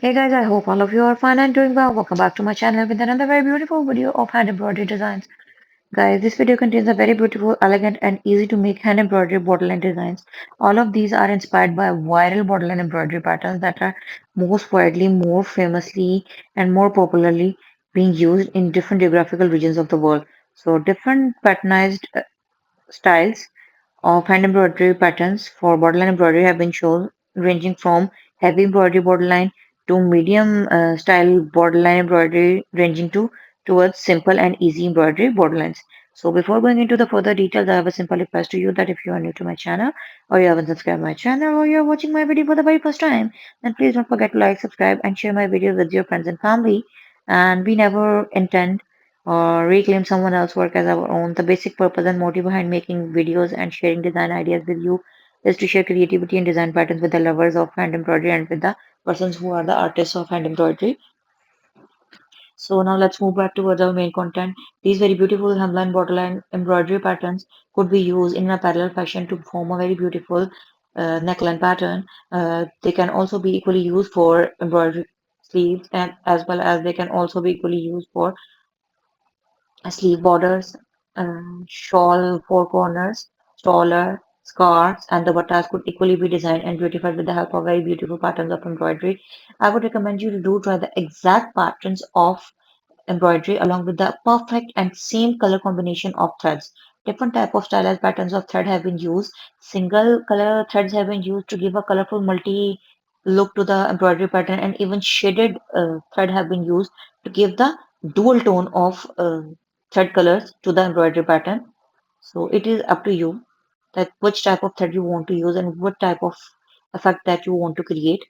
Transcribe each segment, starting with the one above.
Hey guys, I hope all of you are fine and doing well. Welcome back to my channel with another very beautiful video of hand embroidery designs. Guys, this video contains a very beautiful, elegant and easy to make hand embroidery borderline designs. All of these are inspired by viral borderline embroidery patterns that are most widely, more famously and more popularly being used in different geographical regions of the world. So different patternized styles of hand embroidery patterns for borderline embroidery have been shown, ranging from heavy embroidery borderline to medium style borderline embroidery, ranging to towards simple and easy embroidery borderlines. So before going into the further details, I have a simple request to you that if you are new to my channel or you haven't subscribed my channel or you are watching my video for the very first time, then please don't forget to like, subscribe and share my videos with your friends and family. And we never intend or reclaim someone else's work as our own. The basic purpose and motive behind making videos and sharing design ideas with you is to share creativity and design patterns with the lovers of hand embroidery and with the persons who are the artists of hand embroidery. So now let's move back towards our main content. These very beautiful hemline borderline embroidery patterns could be used in a parallel fashion to form a very beautiful neckline pattern. They can also be equally used for embroidery sleeves and as well as they can also be equally used for sleeve borders, shawl four corners, stroller, scarves, and the dupattas could equally be designed and beautified with the help of very beautiful patterns of embroidery. I would recommend you to do try the exact patterns of embroidery along with the perfect and same color combination of threads. Different type of stylized patterns of thread have been used. Single color threads have been used to give a colorful multi look to the embroidery pattern, and even shaded thread have been used to give the dual tone of thread colors to the embroidery pattern. So it is up to you that which type of thread you want to use and what type of effect that you want to create.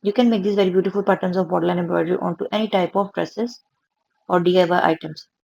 You can make these very beautiful patterns of borderline embroidery onto any type of dresses or DIY items.